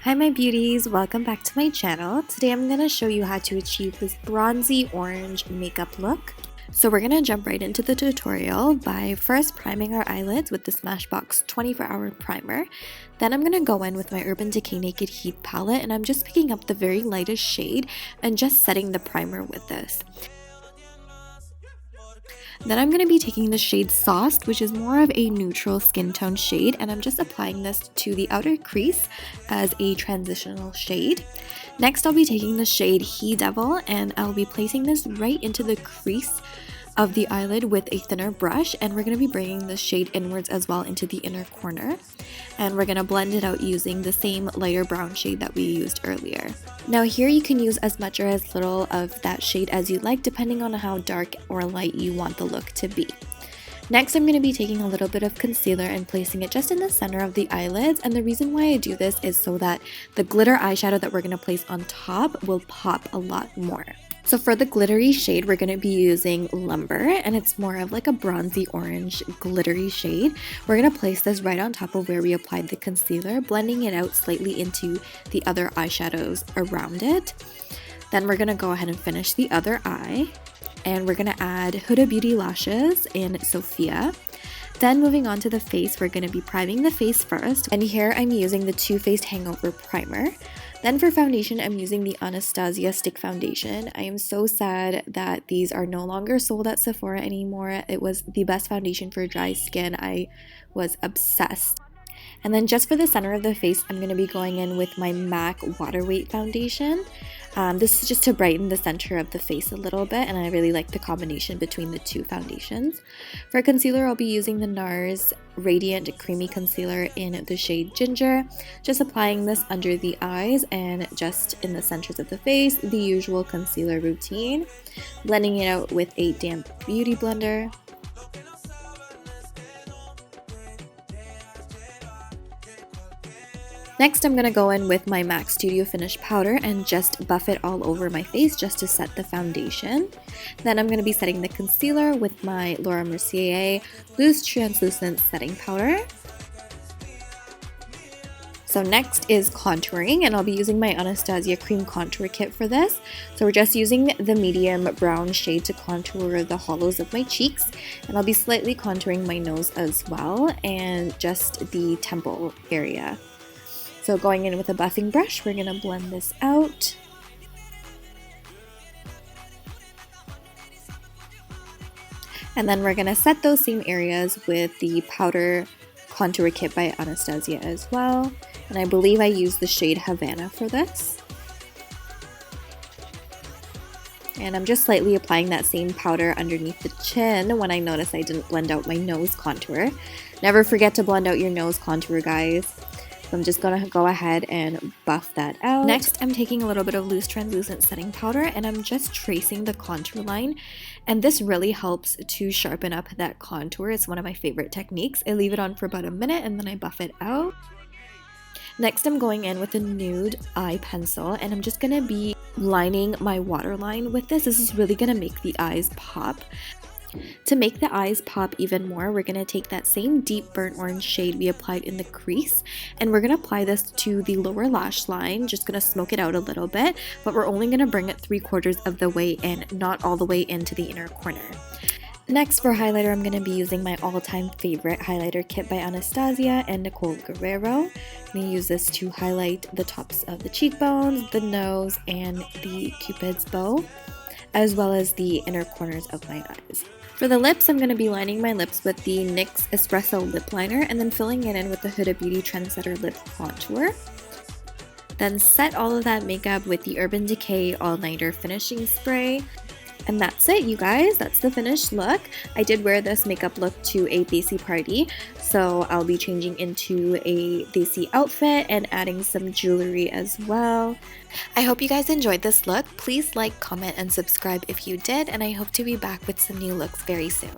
Hi my beauties, welcome back to my channel. Today I'm going to show you how to achieve this bronzy orange makeup look. So we're going to jump right into the tutorial by first priming our eyelids with the Smashbox 24-hour primer. Then I'm going to go in with my Decay Naked Heat palette and I'm just picking up the very lightest shade and just setting the primer with this. Then I'm going to be taking the shade Sauced, which is more of a neutral skin tone shade, and I'm just applying this to the outer crease as a transitional shade. Next, I'll be taking the shade He Devil, and I'll be placing this right into the crease of the eyelid with a thinner brush, and we're going to be bringing the shade inwards as well into the inner corner. And we're going to blend it out using the same lighter brown shade that we used earlier. Now here you can use as much or as little of that shade as you like depending on how dark or light you want the look to be. Next, I'm going to be taking a little bit of concealer and placing it just in the center of the eyelids, and the reason why I do this is so that the glitter eyeshadow that we're going to place on top will pop a lot more. So for the glittery shade, we're going to be using Lumber, and it's more of like a bronzy orange glittery shade. We're going to place this right on top of where we applied the concealer, blending it out slightly into the other eyeshadows around it. Then we're going to go ahead and finish the other eye, and we're going to add Huda Beauty lashes in Sophia. Then moving on to the face, we're going to be priming the face first, and here I'm using the Too Faced Hangover primer. Then for foundation, I'm using the Anastasia stick foundation. I am so sad that these are no longer sold at Sephora anymore. It was the best foundation for dry skin. I was obsessed. And then just for the center of the face, I'm going to be going in with my MAC Waterweight foundation. This is just to brighten the center of the face a little bit, and I really like the combination between the two foundations. For concealer, I'll be using the NARS Radiant Creamy Concealer in the shade Ginger. Just applying this under the eyes and just in the centers of the face, the usual concealer routine. Blending it out with a damp beauty blender. Next, I'm going to go in with my MAC Studio Finish powder and just buff it all over my face just to set the foundation. Then I'm going to be setting the concealer with my Mercier Loose Translucent Setting Powder. So next is contouring, and I'll be using my Anastasia Cream Contour Kit for this. So we're just using the medium brown shade to contour the hollows of my cheeks, and I'll be slightly contouring my nose as well and just the temple area. So going in with a buffing brush, we're going to blend this out. And then we're going to set those same areas with the Powder Contour Kit by Anastasia as well. And I believe I used the shade Havana for this. And I'm just slightly applying that same powder underneath the chin when I noticed I didn't blend out my nose contour. Never forget to blend out your nose contour, guys. So I'm just going to go ahead and buff that out. Next, I'm taking a little bit of loose translucent setting powder and I'm just tracing the contour line. And this really helps to sharpen up that contour. It's one of my favorite techniques. I leave it on for about a minute and then I buff it out. Next, I'm going in with a nude eye pencil and I'm just going to be lining my waterline with this. This is really going to make the eyes pop. To make the eyes pop even more, we're going to take that same deep burnt orange shade we applied in the crease and we're going to apply this to the lower lash line, just going to smoke it out a little bit, but we're only going to bring it 3/4 of the way in, not all the way into the inner corner. Next, for highlighter, I'm going to be using my all-time favorite highlighter kit by Anastasia and Nicole Guerrero. I'm going to use this to highlight the tops of the cheekbones, the nose, and the Cupid's bow, as well as the inner corners of my eyes. For the lips, I'm going to be lining my lips with the NYX Espresso lip liner and then filling it in with the Huda Beauty Trendsetter lip contour. Then set all of that makeup with the Urban Decay All Nighter finishing spray. And that's it, you guys. That's the finished look. I did wear this makeup look to a Desi party, so I'll be changing into a Desi outfit and adding some jewelry as well. I hope you guys enjoyed this look. Please like, comment, and subscribe if you did, and I hope to be back with some new looks very soon.